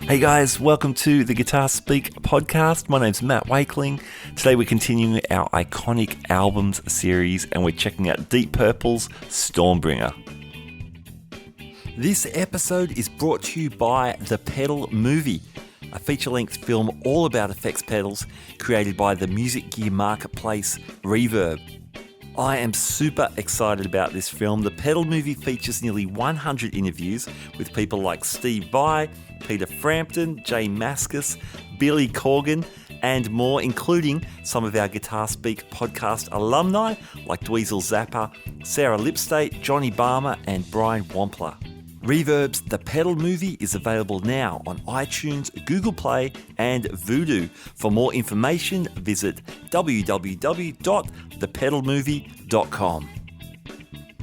Hey guys, welcome to the Guitar Speak podcast. My name's Matt Wakeling. Today we're continuing our iconic albums series and we're checking out Deep Purple's Stormbringer. This episode is brought to you by The Pedal Movie, a feature-length film all about effects pedals created by the music gear marketplace Reverb. I am super excited about this film. The Pedal Movie features nearly 100 interviews with people like Steve Vai, Peter Frampton, Jay Mascis, Billy Corgan, and more, including some of our Guitar Speak podcast alumni like Dweezil Zappa, Sarah Lipstate, Johnny Barmer, and Brian Wampler. Reverb's The Pedal Movie is available now on iTunes, Google Play, and Vudu. For more information, visit www.thepedalmovie.com.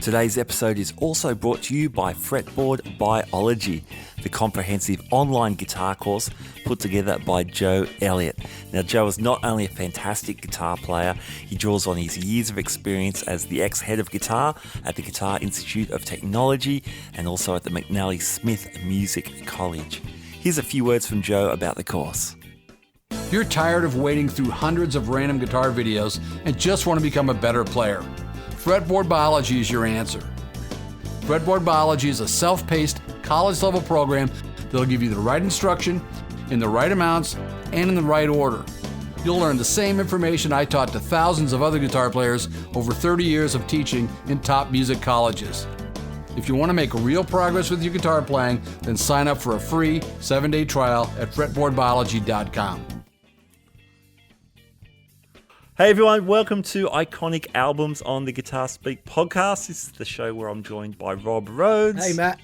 Today's episode is also brought to you by Fretboard Biology, the comprehensive online guitar course put together by Joe Elliott. Now, Joe is not only a fantastic guitar player, he draws on his years of experience as the ex-head of guitar at the Guitar Institute of Technology and also at the McNally Smith Music College. Here's a few words from Joe about the course. If you're tired of wading through hundreds of random guitar videos and just want to become a better player, Fretboard Biology is your answer. Fretboard Biology is a self-paced, college-level program that'll give you the right instruction, in the right amounts, and in the right order. You'll learn the same information I taught to thousands of other guitar players over 30 years of teaching in top music colleges. If you want to make real progress with your guitar playing, then sign up for a free 7-day trial at fretboardbiology.com. Hey everyone, welcome to Iconic Albums on the Guitar Speak podcast. This is the show where I'm joined by Rob Rhodes. Hey Matt.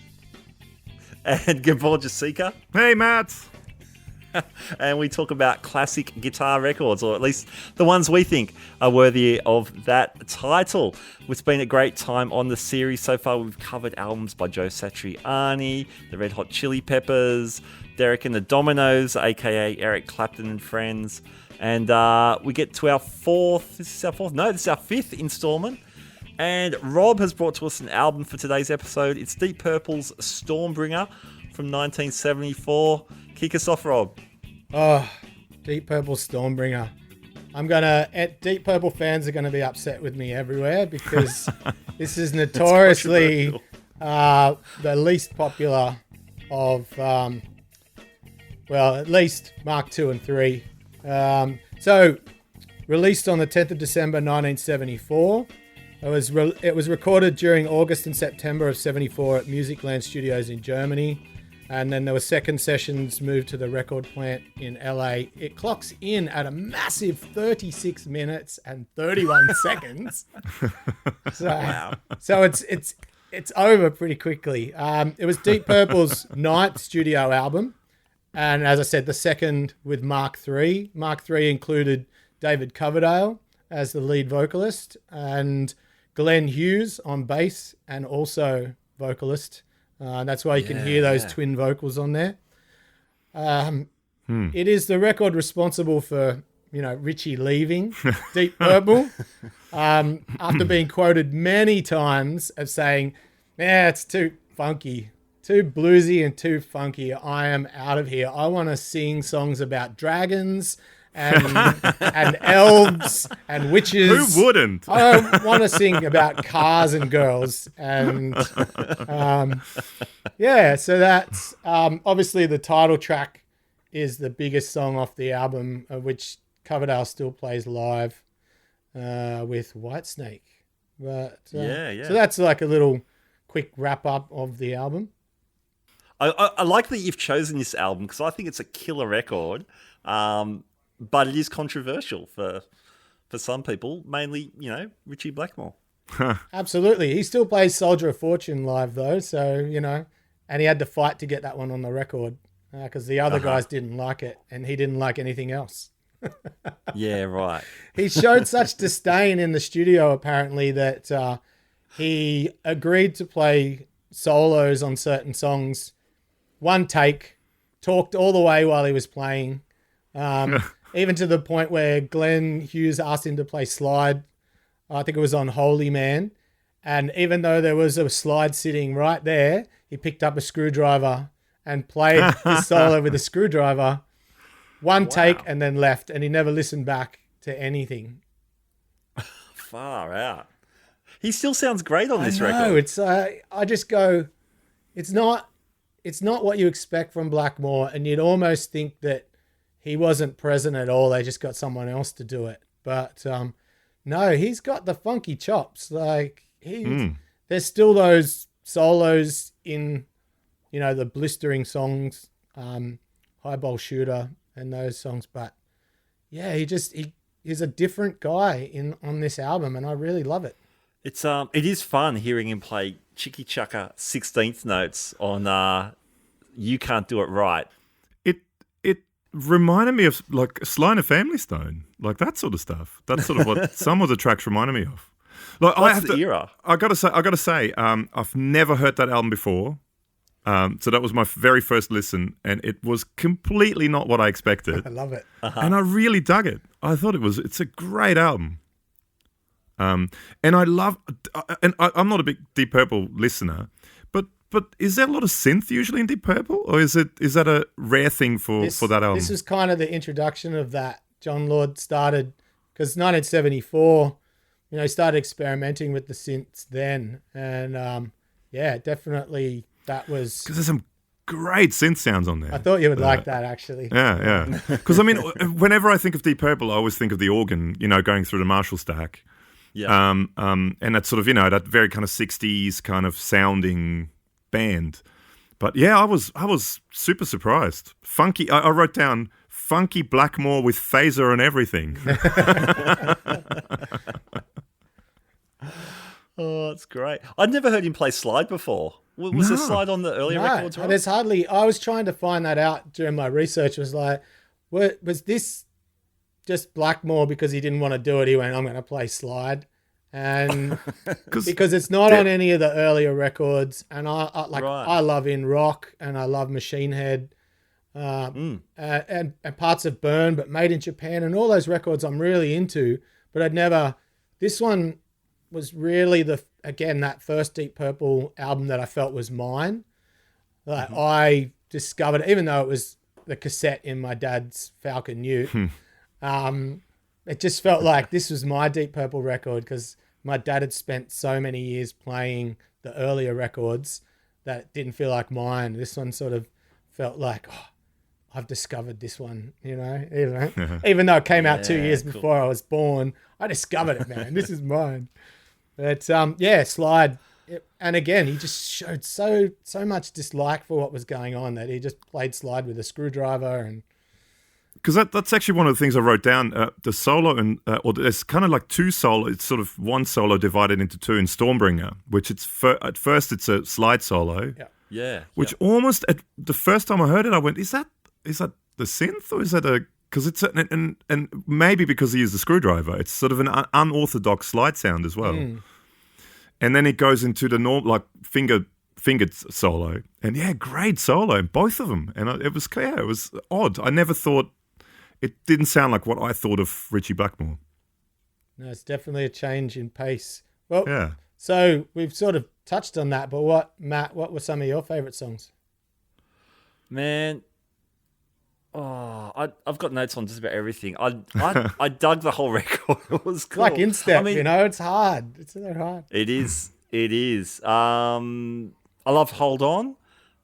And Gabor, Josika. Hey Matt. And we talk about classic guitar records, or at least the ones we think are worthy of that title. It's been a great time on the series so far. We've covered albums by Joe Satriani, the Red Hot Chili Peppers, Derek and the Dominoes, aka Eric Clapton and Friends. And we get to our this is our fifth installment. And Rob has brought to us an album for today's episode. It's Deep Purple's Stormbringer from 1974. Kick us off, Rob. Oh, Deep Purple Stormbringer. Deep Purple fans are going to be upset with me everywhere because this is notoriously the least popular of, at least Mark II and III. So, released on the 10th of December 1974. It was recorded during August and September of 74 at Musicland Studios in Germany. And then there were second sessions moved to the record plant in LA. It clocks in at a massive 36 minutes and 31 seconds. Wow. So it's over pretty quickly. It was Deep Purple's ninth studio album. And as I said, the second with Mark III. Mark III included David Coverdale as the lead vocalist and Glenn Hughes on bass and also vocalist. That's why you can hear those twin vocals on there. It is the record responsible for, Richie leaving Deep Purple after being quoted many times of saying, it's too funky. Too bluesy and too funky. I am out of here. I want to sing songs about dragons and elves and witches. Who wouldn't? I want to sing about cars and girls. And so that's obviously the title track is the biggest song off the album, which Coverdale still plays live with Whitesnake. But so that's like a little quick wrap up of the album. I like that you've chosen this album because I think it's a killer record, but it is controversial for some people, mainly, Richie Blackmore. Absolutely. He still plays Soldier of Fortune live, though, so, and he had to fight to get that one on the record because the other guys didn't like it, and he didn't like anything else. Yeah, right. He showed such disdain in the studio, apparently, that he agreed to play solos on certain songs. One take, talked all the way while he was playing, even to the point where Glenn Hughes asked him to play slide. I think it was on Holy Man. And even though there was a slide sitting right there, he picked up a screwdriver and played his solo with a screwdriver, one take, and then left, and he never listened back to anything. Far out. He still sounds great on this record. No, it's I just go, it's not what you expect from Blackmore, and you'd almost think that he wasn't present at all. They just got someone else to do it. But no, he's got the funky chops. Like there's still those solos in, the blistering songs, Highball Shooter and those songs. But yeah, he's a different guy on this album, and I really love it. It is fun hearing him play Chicky Chucker 16th notes on You Can't Do It Right. It reminded me of like Sly and the Family Stone, like that sort of stuff. That's sort of what some of the tracks reminded me of. Like, What's the era? I gotta say, I've never heard that album before. So that was my very first listen, and it was completely not what I expected. I love it. And I really dug it. I thought it's a great album. And I love, and I'm not a big Deep Purple listener, but is there a lot of synth usually in Deep Purple, or is that a rare thing for that album? This was kind of the introduction of that. John Lord started, because 1974, started experimenting with the synths then, and definitely that was, because there's some great synth sounds on there. I thought you would like that, actually. Yeah. Because I mean, whenever I think of Deep Purple, I always think of the organ, going through the Marshall stack. Yeah. And that's sort of, that very kind of 60s kind of sounding band. But yeah, I was super surprised. Funky, I wrote down funky Blackmore with phaser and everything. Oh, that's great. I'd never heard him play slide before. Was there slide on the earlier records? Right? There's hardly. I was trying to find that out during my research. Was like, was this just Blackmore because he didn't want to do it? He went, I'm going to play slide, and because it's not on any of the earlier records. And I love In Rock and I love Machine Head, and parts of Burn, but Made in Japan and all those records I'm really into. But I'd never. This one was really that first Deep Purple album that I felt was mine. Like I discovered, even though it was the cassette in my dad's Falcon Ute, it just felt like this was my Deep Purple record, because my dad had spent so many years playing the earlier records that it didn't feel like mine. This one sort of felt like, I've discovered this one, even though it came out 2 years before I was born. I discovered it, man. This is mine. But Slide, and again, he just showed so much dislike for what was going on that he just played slide with a screwdriver. And because that's actually one of the things I wrote down. The solo or there's kind of like two solo. It's sort of one solo divided into two in Stormbringer, which at first it's a slide solo. Yeah. Which almost at the first time I heard it, I went, is that the synth, or is that a? Because it's and maybe because he used the screwdriver, it's sort of an unorthodox slide sound as well. And then it goes into the like fingered solo, and great solo, both of them. And it was odd. I never thought, it didn't sound like what I thought of Richie Blackmore. No, it's definitely a change in pace. Well, so we've sort of touched on that, but what were some of your favorite songs? Man. Oh, I've got notes on just about everything. I dug the whole record. It was cool. Like Instep, it's hard. It's so hard. It is. I love Hold On.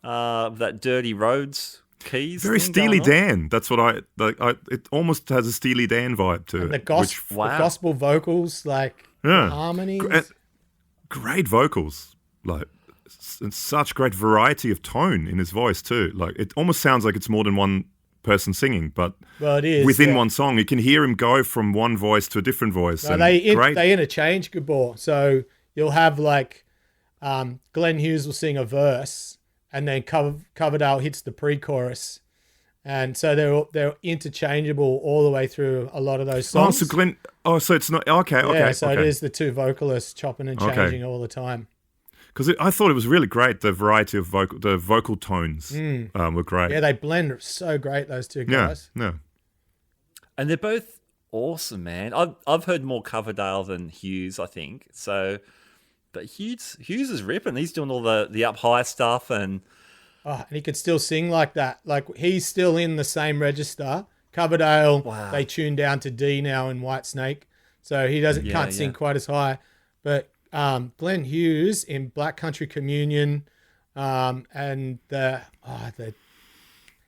That Dirty Roads keys. Very Steely Dan. That's what I like. It almost has a Steely Dan vibe to and it. The gospel vocals, like the harmonies. Great vocals, like, and such great variety of tone in his voice too. Like, it almost sounds like it's more than one person singing, but it is within one song. You can hear him go from one voice to a different voice. No, they interchange, Gabor. So you'll have like Glenn Hughes will sing a verse, and then Coverdale hits the pre-chorus, and so they're interchangeable all the way through a lot of those songs. So it's not okay. Yeah, so it is the two vocalists chopping and changing all the time. Because I thought it was really great. The variety of vocal tones were great. Yeah, they blend so great, those two guys. Yeah. And they're both awesome, man. I've heard more Coverdale than Hughes, I think. So, but Hughes is ripping. He's doing all the up high stuff, and Oh, and he could still sing like that. Like he's still in the same register. Coverdale, Wow. they tuned down to D now in Whitesnake, so he can't sing quite as high. But Glenn Hughes in Black Country Communion, and the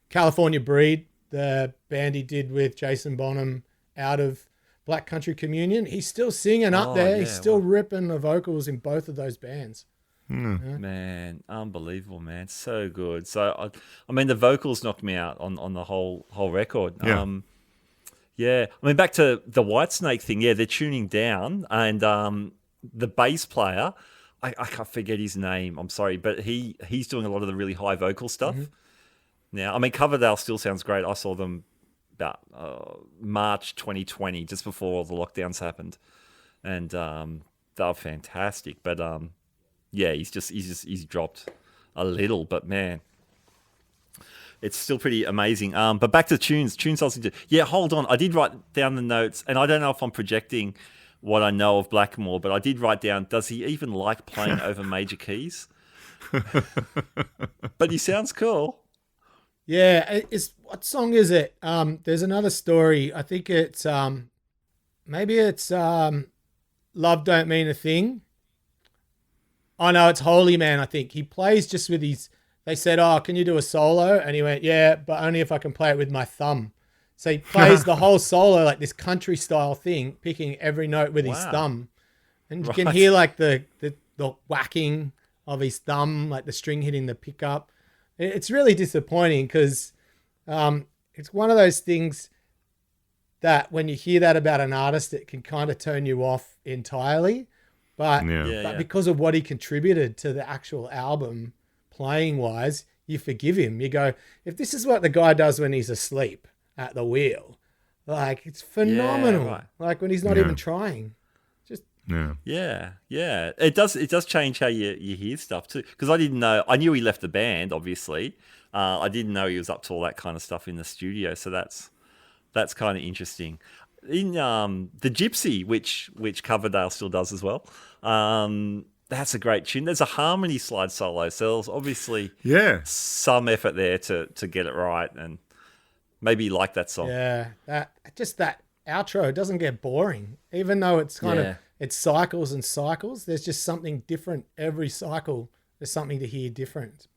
California Breed, the band he did with Jason Bonham out of Black Country Communion, he's still singing up there. He's still ripping the vocals in both of those bands. Man, unbelievable, man. So good. So, I mean, the vocals knocked me out on the whole record. Yeah. I mean, back to the Whitesnake thing. Yeah, they're tuning down, and the bass player, I can't forget his name. I'm sorry, but he's doing a lot of the really high vocal stuff. Now, I mean, Coverdale still sounds great. I saw them about March 2020, just before all the lockdowns happened, and they were fantastic. But yeah, he's dropped a little, but man, it's still pretty amazing. But back to tunes I was into. Yeah, hold on. I did write down the notes, and I don't know if I'm projecting what I know of Blackmore, but I did write down, does he even like playing over major keys? But he sounds cool. Yeah, what song is it? There's another story. I think it's maybe it's Love Don't Mean a Thing. Oh no, it's Holy Man. I think he plays just with his. They said, "Oh, can you do a solo?" And he went, "Yeah, but only if I can play it with my thumb." So he plays the whole solo like this country style thing, picking every note with his thumb, and you can hear like the whacking of his thumb, like the string hitting the pickup. It's really disappointing because it's one of those things that when you hear that about an artist, it can kind of turn you off entirely. But because of what he contributed to the actual album, playing wise, you forgive him. You go, if this is what the guy does when he's asleep at the wheel, like it's phenomenal. Yeah, right. Like when he's not even trying. Just Yeah. It does change how you hear stuff too. Because I didn't know. I knew he left the band, obviously. I didn't know he was up to all that kind of stuff in the studio. So that's kind of interesting. In the Gypsy, which Coverdale still does as well. That's a great tune. There's a harmony slide solo, so there's obviously some effort there to get it right, and maybe you like that song. Yeah, that outro doesn't get boring, even though it's kind of it cycles and cycles. There's just something different every cycle. There's something to hear different.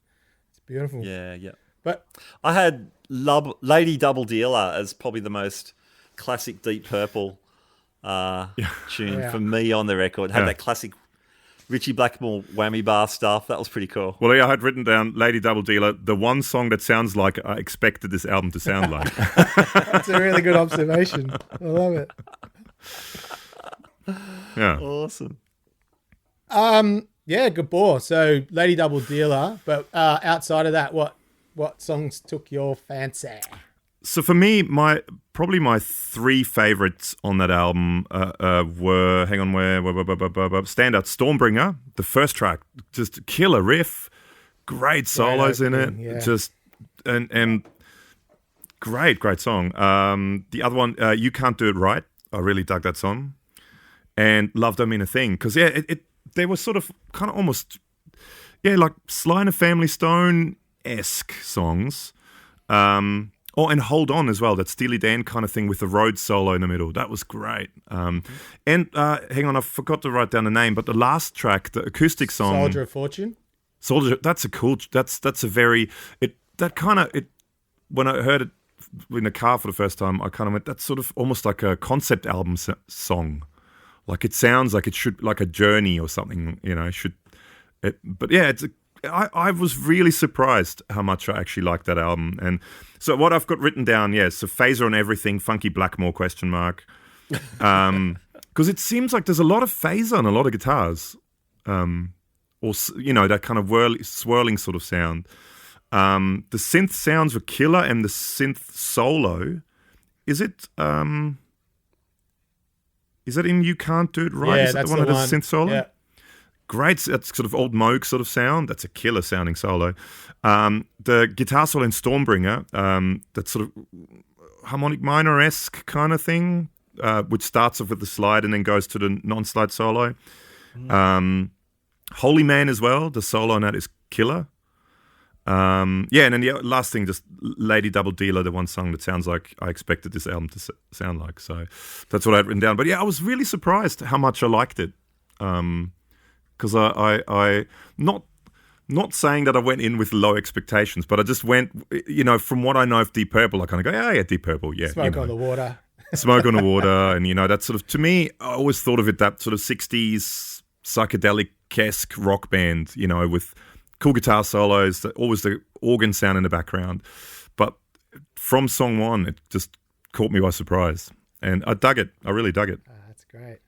It's beautiful. Yeah. But I had Lady Double Dealer as probably the most classic Deep Purple tune for me on the record. Had that classic Richie Blackmore whammy bar stuff. That was pretty cool. Well, I had written down Lady Double Dealer, the one song that sounds like I expected this album to sound like. That's a really good observation. I love it. Yeah. Awesome. Yeah, Gabor. So Lady Double Dealer. But outside of that, what songs took your fancy? So for me, probably my three favorites on that album were standout Stormbringer, the first track, just a killer riff, great solos in it, just and great song. The other one, You Can't Do It Right, I really dug that song, and Love Don't Mean a Thing, because they were sort of kind of almost like Sly and the Family Stone-esque songs. And Hold On as well, that Steely Dan kind of thing with the Rhodes solo in the middle. That was great. And hang on, I forgot to write down the name, but the last track, the acoustic song, Soldier of Fortune. That's a cool. That's a very when I heard it in the car for the first time, I kind of went, that's sort of almost like a concept album song. Like it sounds like it should, like a journey or something. But yeah, I was really surprised how much I actually liked that album. And so what I've got written down, so Phaser on Everything, Funky Blackmore, ? Because it seems like there's a lot of phaser on a lot of guitars. Or, that kind of swirling sort of sound. The synth sounds were killer, and the synth solo, is it in You Can't Do It Right? Yeah, is that that's the one the that has synth solo? Yeah. Great, that's sort of old Moog sort of sound. That's a killer sounding solo. The guitar solo in Stormbringer, that sort of harmonic minor-esque kind of thing, which starts off with the slide and then goes to the non-slide solo. Holy Man as well, the solo on that is killer. Yeah, and then the last thing, just Lady Double Dealer, the one song that sounds like I expected this album to sound like. So that's what I had written down. But yeah, I was really surprised how much I liked it. Because I not saying that I went in with low expectations, but I just went, from what I know of Deep Purple, I kind of go, yeah, Deep Purple, yeah. Smoke on the Water. Smoke on the Water, and that sort of, to me, I always thought of it, that sort of 60s psychedelic-esque rock band, with cool guitar solos, always the organ sound in the background. But from song one, it just caught me by surprise. And I dug it. I really dug it. That's great.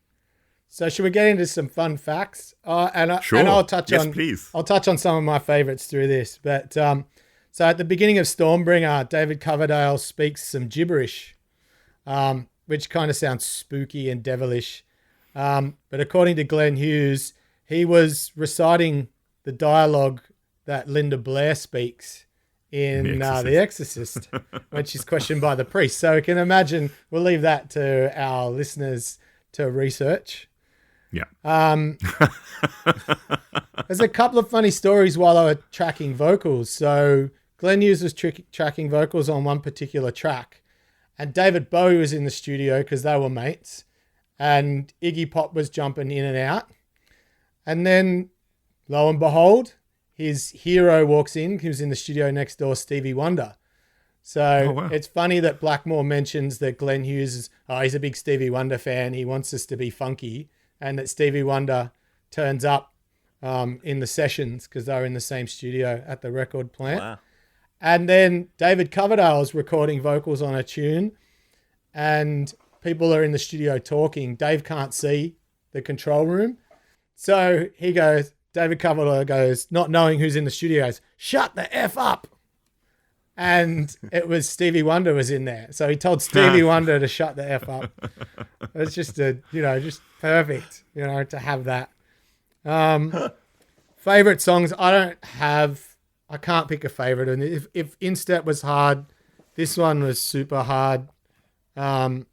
So should we get into some fun facts? Sure. And I'll touch yes, on. Please. I'll touch on some of my favourites through this. But so at the beginning of Stormbringer, David Coverdale speaks some gibberish, which kind of sounds spooky and devilish. But according to Glenn Hughes, he was reciting the dialogue that Linda Blair speaks in The Exorcist when she's questioned by the priest. So you can imagine, we'll leave that to our listeners to research. Yeah. There's a couple of funny stories while I was tracking vocals. So Glenn Hughes was tracking vocals on one particular track, and David Bowie was in the studio because they were mates, and Iggy Pop was jumping in and out. And then, lo and behold, his hero walks in. He was in the studio next door, Stevie Wonder. So It's funny that Blackmore mentions that Glenn Hughes he's a big Stevie Wonder fan. He wants us to be funky. And that Stevie Wonder turns up in the sessions because they were in the same studio at the record plant. Wow. And then David Coverdale's recording vocals on a tune, and people are in the studio talking. Dave can't see the control room. So David Coverdale goes, not knowing who's in the studio, goes, "Shut the F up." And it was Stevie Wonder was in there. So he told Stevie Wonder to shut the F up. It's just just perfect, to have that. Favorite songs, I can't pick a favorite. And if Instep was hard, this one was super hard. But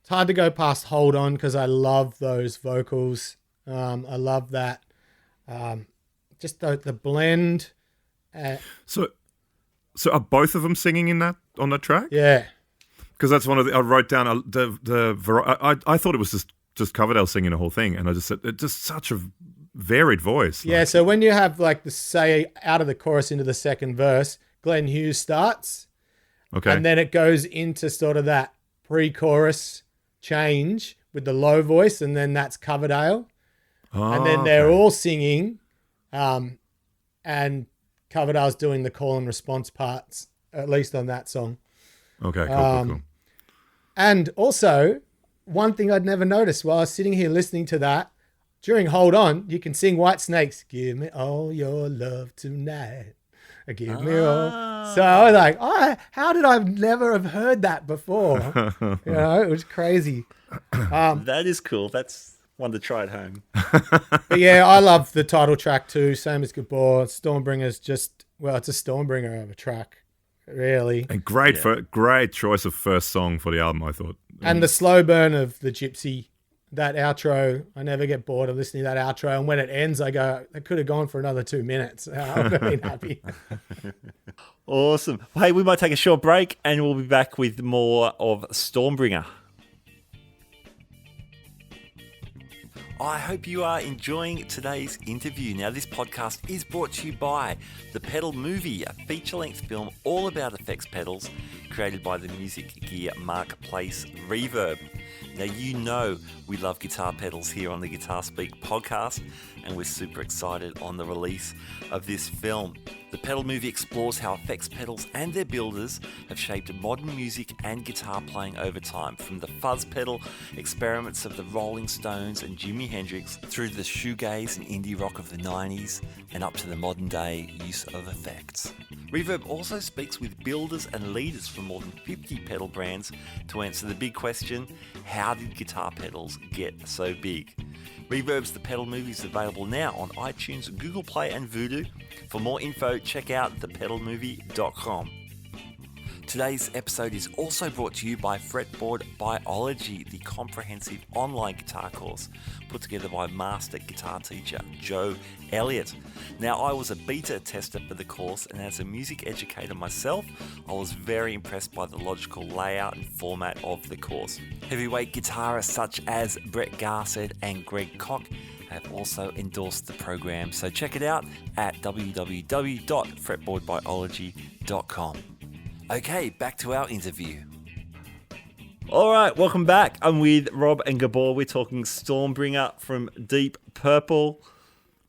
it's hard to go past Hold On because I love those vocals. I love that. Just the blend. So are both of them singing on that track? Yeah, because that's one of I wrote down I thought it was just Coverdale singing the whole thing, and I just said it's just such a varied voice. Yeah, so when you have like the say out of the chorus into the second verse, Glenn Hughes starts, and then it goes into sort of that pre-chorus change with the low voice, and then that's Coverdale, and then they're all singing, and Coverdale's doing the call and response parts, at least on that song. Okay, cool. And also, one thing I'd never noticed while I was sitting here listening to that, during Hold On, you can sing Whitesnake's "Give Me All Your Love Tonight." Give me all. So I was like, how did I never have heard that before? It was crazy. That is cool. That's one to try at home. But yeah, I love the title track too. Same as Gabor. Stormbringer's it's a Stormbringer of a track, really. And great choice of first song for the album, I thought. And the slow burn of the Gypsy, that outro. I never get bored of listening to that outro. And when it ends, I go, it could have gone for another 2 minutes. I would have been happy. Awesome. Hey, we might take a short break and we'll be back with more of Stormbringer. I hope you are enjoying today's interview. Now, this podcast is brought to you by The Pedal Movie, a feature-length film all about effects pedals created by the music gear marketplace Reverb. Now, we love guitar pedals here on the Guitar Speak podcast, and we're super excited on the release of this film. The Pedal Movie explores how effects pedals and their builders have shaped modern music and guitar playing over time, from the fuzz pedal experiments of the Rolling Stones and Jimi Hendrix through the shoegaze and indie rock of the 90s and up to the modern day use of effects. Reverb also speaks with builders and leaders from more than 50 pedal brands to answer the big question, how did guitar pedals get so big? Reverb's The Pedal Movie is available now on iTunes, Google Play and Voodoo. For more info, check out thepedalmovie.com. Today's episode is also brought to you by Fretboard Biology, the comprehensive online guitar course put together by master guitar teacher Joe Elliott. Now, I was a beta tester for the course, and as a music educator myself, I was very impressed by the logical layout and format of the course. Heavyweight guitarists such as Brett Garsed and Greg Koch have also endorsed the program, so check it out at www.fretboardbiology.com. Okay, back to our interview. All right, welcome back. I'm with Rob and Gabor. We're talking Stormbringer from Deep Purple.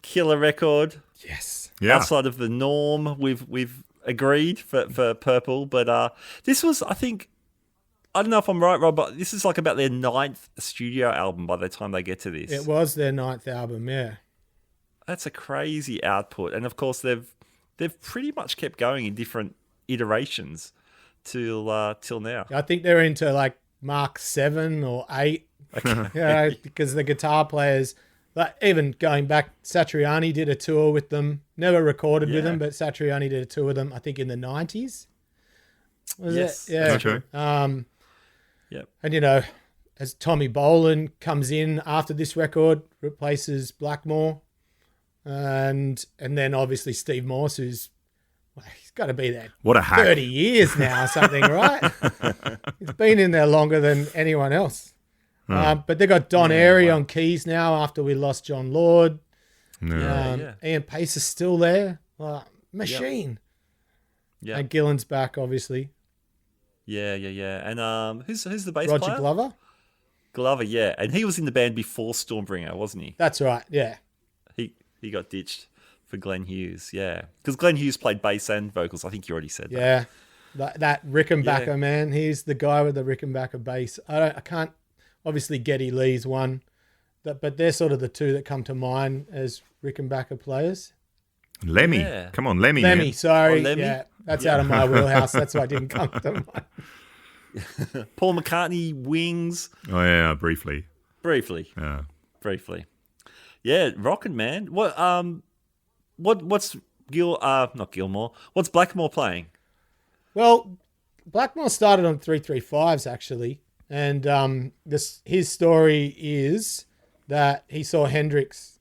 Killer record. Yes. Yeah. Outside of the norm, we've agreed for Purple, but this was, I think, I don't know if I'm right, Rob, but this is like about their 9th studio album by the time they get to this. It was their 9th album, yeah. That's a crazy output, and of course they've pretty much kept going in different iterations till now. I think they're into like Mark 7 or 8. Okay. Because the guitar players, like even going back, Satriani did a tour with them. Never recorded with them, but Satriani did a tour with them, I think in the 90s. Was yes. it? Yeah. Okay. Yep. And you know, as Tommy Bolan comes in after this record, replaces Blackmore, and then obviously Steve Morse, who's he's got to be there. What a hack. 30 years now or something, right? He's been in there longer than anyone else. But they got Don Airy on keys now after we lost John Lord. Ian Pace is still there. Machine. Yeah. And Gillen's back, obviously. Yeah. And who's the bass Roger player? Glover. Glover, yeah. And he was in the band before Stormbringer, wasn't he? That's right, yeah. He got ditched for Glenn Hughes, yeah. Because Glenn Hughes played bass and vocals. I think you already said that. Yeah. That Rickenbacker, man. He's the guy with the Rickenbacker bass. I can't, obviously Geddy Lee's one, but they're sort of the two that come to mind as Rickenbacker players. Lemmy. Yeah. Come on, Lemmy. Lemmy, Man. sorry. Lemmy? Yeah, that's out of my wheelhouse. That's why I didn't come to mind. Paul McCartney, Wings. Oh, yeah, briefly. Briefly. Yeah. Yeah, rockin', man. What's not Gilmore. What's Blackmore playing? Well, Blackmore started on 335s actually, and his story is that he saw Hendrix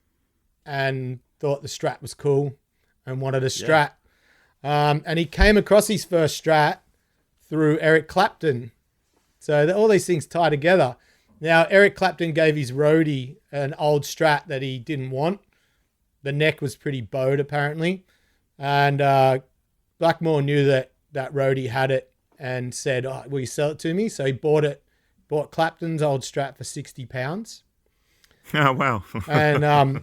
and thought the Strat was cool and wanted a Strat, and he came across his first Strat through Eric Clapton. So all these things tie together. Now, Eric Clapton gave his roadie an old Strat that he didn't want. The neck was pretty bowed, apparently. And Blackmore knew that roadie had it and said, will you sell it to me? So he bought Clapton's old Strat for £60. Oh, wow. And,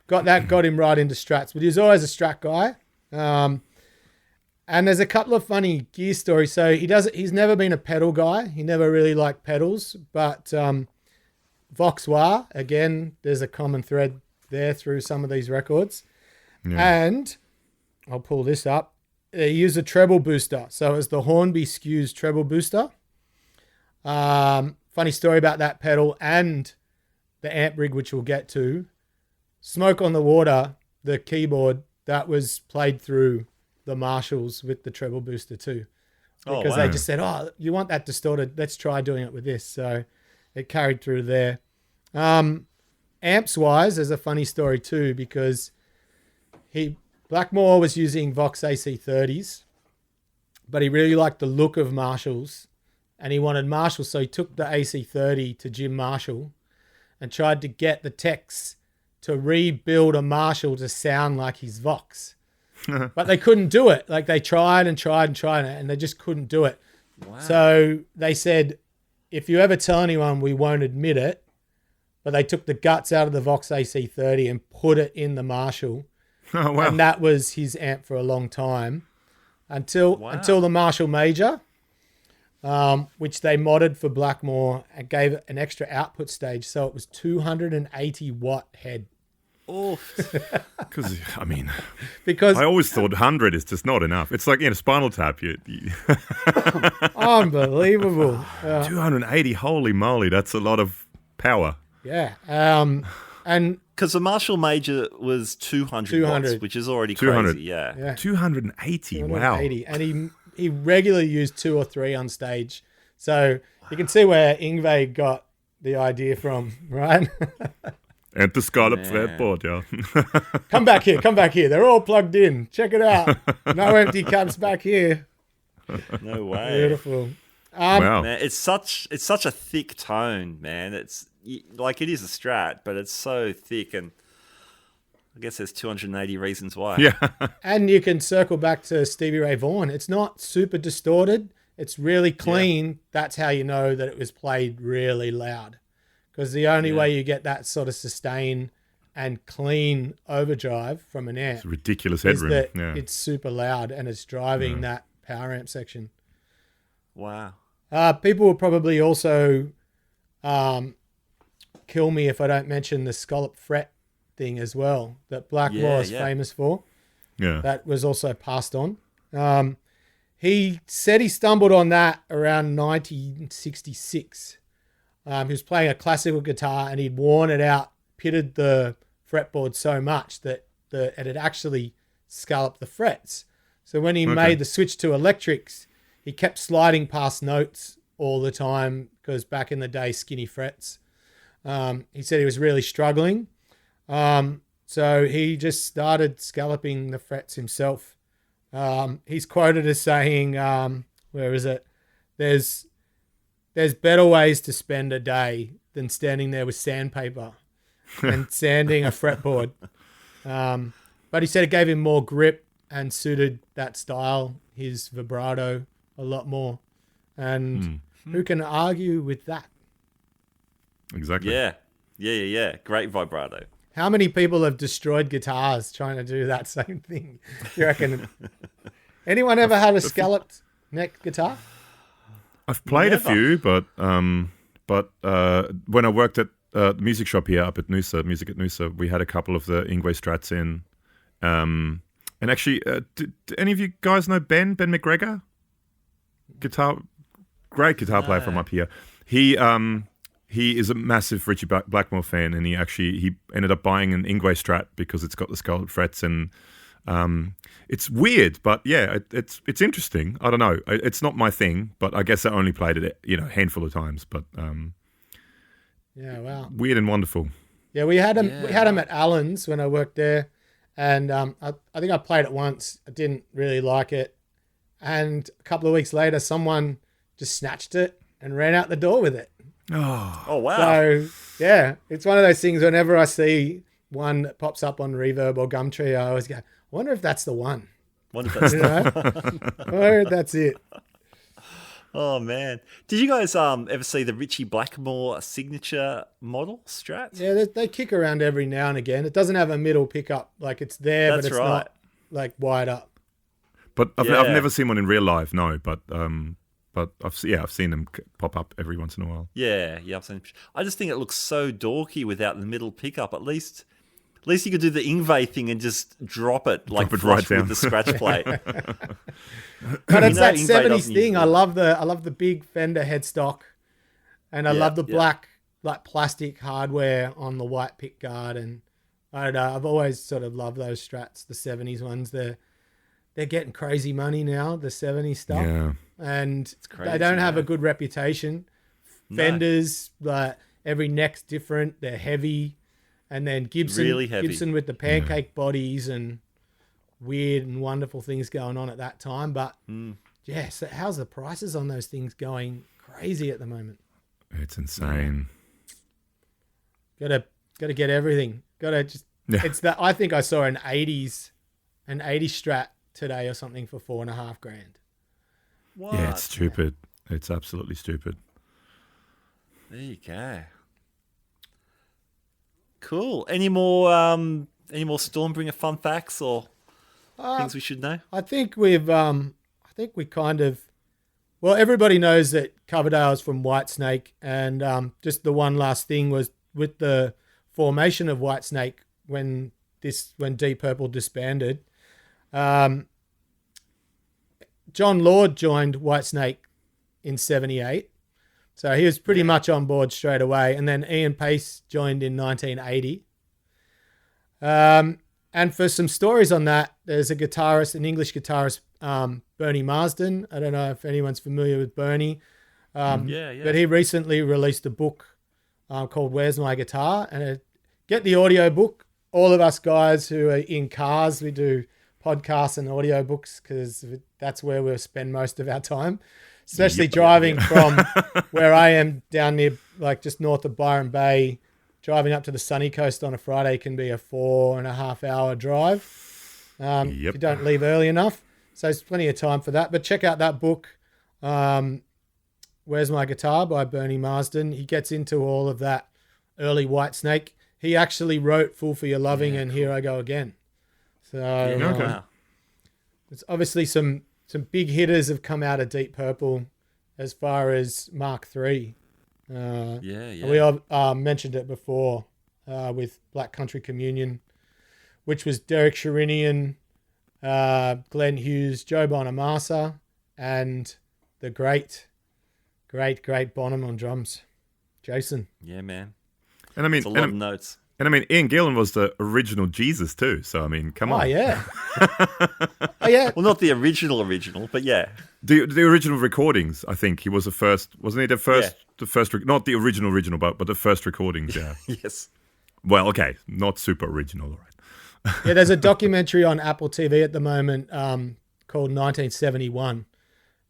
got him right into Strats. But he was always a Strat guy. And there's a couple of funny gear stories. So he's never been a pedal guy. He never really liked pedals. But Voxwa, again, there's a common thread there through some of these records. Yeah. And I'll pull this up. He used a treble booster. So it's the Hornby Skews treble booster. Funny story about that pedal and the amp rig, which we'll get to. Smoke on the Water, the keyboard, that was played through the Marshalls with the treble booster too. Because they just said, you want that distorted, let's try doing it with this. So it carried through there. Amps wise, there's a funny story too, because Blackmore was using Vox AC30s, but he really liked the look of Marshalls and he wanted Marshalls. So he took the AC30 to Jim Marshall and tried to get the techs to rebuild a Marshall to sound like his Vox. But they couldn't do it. Like they tried and they just couldn't do it. Wow. So they said, if you ever tell anyone, we won't admit it. But they took the guts out of the Vox AC30 and put it in the Marshall. Oh, wow. And that was his amp for a long time until the Marshall Major, which they modded for Blackmore and gave it an extra output stage. So it was 280 watt head. Because because I always thought 100 is just not enough. It's like Spinal Tap. Unbelievable. 280, holy moly, that's a lot of power. Yeah. And because the Marshall Major was 200 watts, which is already 200. Crazy. Yeah. 280, wow. And he regularly used 2 or 3 on stage. So you can see where Yngwie got the idea from, right? And the scallop fretboard, yeah. Come back here. They're all plugged in. Check it out. No empty cabs back here. No way. Beautiful. Wow. Man, it's such a thick tone, man. It's like, it is a Strat, but it's so thick, and I guess there's 280 reasons why. Yeah. And you can circle back to Stevie Ray Vaughan. It's not super distorted. It's really clean. Yeah. That's how you know that it was played really loud. Because the only way you get that sort of sustain and clean overdrive from an amp, it's ridiculous headroom. Is that it's super loud and it's driving that power amp section. Wow. People will probably also kill me if I don't mention the scallop fret thing as well that Blackmore is famous for. Yeah. That was also passed on. He said he stumbled on that around 1966. He was playing a classical guitar and he'd worn it out, pitted the fretboard so much that it had actually scalloped the frets. So when he made the switch to electrics, he kept sliding past notes all the time because back in the day, skinny frets. He said he was really struggling. So he just started scalloping the frets himself. He's quoted as saying, where is it? There's better ways to spend a day than standing there with sandpaper and sanding a fretboard. But he said it gave him more grip and suited that style, his vibrato, a lot more. And who can argue with that? Exactly. Yeah. Great vibrato. How many people have destroyed guitars trying to do that same thing? You reckon? Anyone ever had a scalloped neck guitar? I've played a few, but when I worked at the music shop here up at Noosa, Music at Noosa, we had a couple of the Yngwie Strats in. And actually, do any of you guys know Ben McGregor? Great guitar player from up here. He is a massive Ritchie Blackmore fan, and he ended up buying an Yngwie Strat because it's got the scalloped frets, and it's weird, but yeah, it's interesting. I don't know. It's not my thing, but I guess I only played it, a handful of times. But yeah, wow, weird and wonderful. Yeah, we had him. Yeah. We had him at Allen's when I worked there, and I think I played it once. I didn't really like it, and a couple of weeks later, someone just snatched it and ran out the door with it. Oh wow! So yeah, it's one of those things. Whenever I see one that pops up on Reverb or Gumtree, I always go, I wonder if that's the one. Wonder if that's I wonder if that's it. Oh man! Did you guys ever see the Ritchie Blackmore signature model Strats? Yeah, they kick around every now and again. It doesn't have a middle pickup, like it's there, but it's not like wide up. But I've never seen one in real life. No, but I've seen them pop up every once in a while. Yeah, I've seen. I just think it looks so dorky without the middle pickup. At least you could do the Yngwie thing and just drop it right down with the scratch plate. But it's that 70s thing. I love the big Fender headstock, and I love the black like plastic hardware on the white pick guard. And I don't know. I've always sort of loved those Strats, the 70s ones. They're getting crazy money now, the 70s stuff. Yeah. And they don't have a good reputation. Fenders, like every neck's different. They're heavy. And then Gibson, really heavy. Gibson with the pancake bodies and weird and wonderful things going on at that time. But so how's the prices on those things going crazy at the moment? It's insane. Gotta get everything. It's that. I think I saw an 80s Strat today or something for $4,500. What? Yeah, it's stupid. It's absolutely stupid. There you go. Cool. Any more Stormbringer fun facts or things we should know? I think we kind of, well, everybody knows that Coverdale's from Whitesnake, and just the one last thing was with the formation of Whitesnake when Deep Purple disbanded. John Lord joined Whitesnake in 1978. So he was pretty much on board straight away. And then Ian Pace joined in 1980. And for some stories on that, there's an English guitarist, Bernie Marsden. I don't know if anyone's familiar with Bernie. Yeah. But he recently released a book called Where's My Guitar? And get the audio book. All of us guys who are in cars, we do podcasts and audio books because that's where we'll spend most of our time, especially driving from where I am down near, like just north of Byron Bay. Driving up to the sunny coast on a Friday can be a 4.5 hour drive if you don't leave early enough. So there's plenty of time for that. But check out that book, Where's My Guitar by Bernie Marsden. He gets into all of that early Whitesnake. He actually wrote Fool for Your Loving and Here I Go Again. So Wow. it's obviously some big hitters have come out of Deep Purple as far as Mark III. And we all mentioned it before with Black Country Communion, which was Derek Sherinian, Glenn Hughes, Joe Bonamassa, and the great Bonham on drums, Jason. Yeah, man. And I mean, It's a lot of notes. And I mean, Ian Gillan was the original Jesus too. So I mean, come on. Oh yeah. Oh yeah. Well, not the original, but yeah. The original recordings, I think he was the first, wasn't he? The first, not the original, but the first recordings. Yeah. Yes. Well, okay, not super original, all right. Yeah, there's a documentary on Apple TV at the moment called 1971,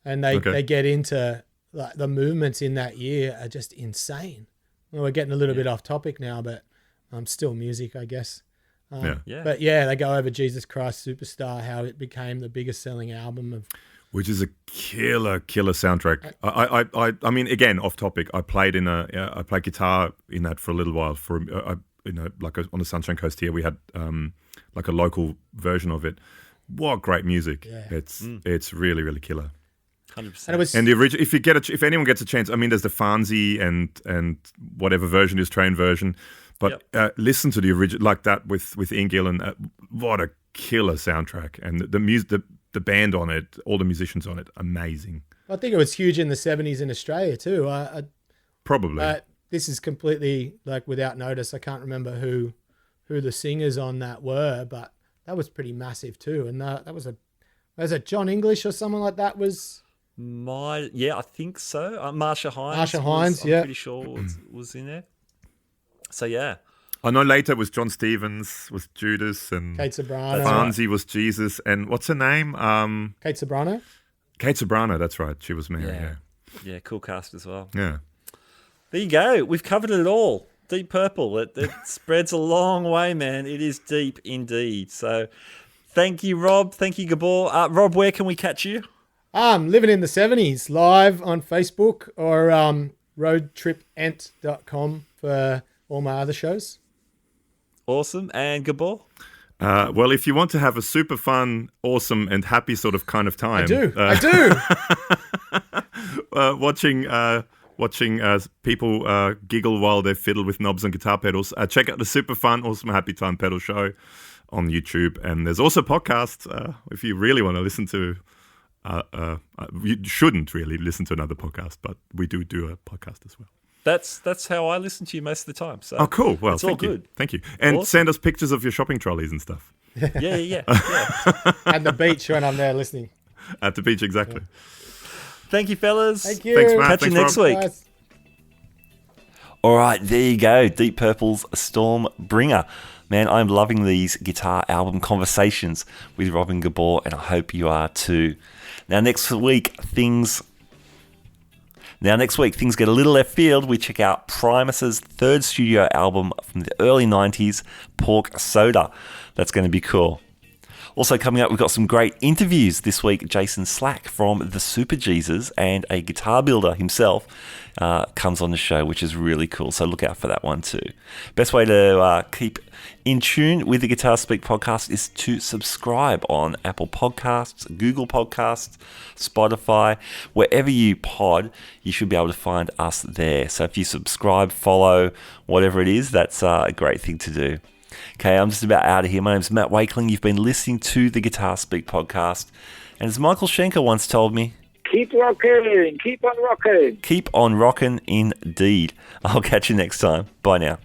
and they get into like the movements in that year are just insane. Well, we're getting a little bit off topic now, but still music, I guess. But yeah, they go over Jesus Christ Superstar, how it became the biggest selling album of. Which is a killer soundtrack. I mean, again, off topic. I played guitar in that for a little while. Like on the Sunshine Coast here, we had like a local version of it. What great music! Yeah. It's really, really killer. 100%. And the original, if anyone gets a chance, I mean, there's the Fanzi and whatever version is train version, but listen to the original like that with Ian Gillan. What a killer soundtrack, and the music, the band on it, all the musicians on it, amazing. I think it was huge in the 70s in Australia too. Probably. This is completely like without notice. I can't remember who the singers on that were, but that was pretty massive too. And that was a John English or someone like that was. I think so. Marsha Hines. I'm pretty sure was in there. So yeah. I know later it was John Stevens, was Judas, and Kate Sobrano. Fonzie was Jesus, and what's her name? Kate Sobrano. Kate Sobrano, that's right. She was Mary. Yeah, cool cast as well. Yeah. There you go. We've covered it all. Deep Purple. It spreads a long way, man. It is deep indeed. So thank you, Rob. Thank you, Gabor. Rob, where can we catch you? Living in the 70s, live on Facebook or roadtripent.com for all my other shows. Awesome. And Gabor? Well, if you want to have a super fun, awesome, and happy sort of kind of time. I do. Watching people giggle while they fiddle with knobs and guitar pedals. Check out the Super Fun, Awesome, Happy Time pedal show on YouTube. And there's also podcasts if you really want to listen to. You shouldn't really listen to another podcast, but we do a podcast as well. That's how I listen to you most of the time. So cool. Well, it's all good. Thank you. And awesome. Send us pictures of your shopping trolleys and stuff. Yeah. At the beach when I'm there listening. At the beach, exactly. Yeah. Thank you, fellas. Thank you. Thanks, Matt. Catch you next week. Guys. All right, there you go. Deep Purple's Stormbringer. Man, I'm loving these guitar album conversations with Rob and Gabor, and I hope you are too. Now, next week, things get a little left field. We check out Primus's third studio album from the early 90s, Pork Soda. That's going to be cool. Also coming up, we've got some great interviews this week. Jason Slack from the Super Jesus and a guitar builder himself comes on the show, which is really cool. So look out for that one too. Best way to keep in tune with the Guitar Speak podcast is to subscribe on Apple Podcasts, Google Podcasts, Spotify, wherever you pod, you should be able to find us there. So if you subscribe, follow, whatever it is, that's a great thing to do. Okay, I'm just about out of here. My name's Matt Wakeling. You've been listening to the Guitar Speak podcast. And as Michael Schenker once told me, keep rocking, keep on rocking. Keep on rocking indeed. I'll catch you next time. Bye now.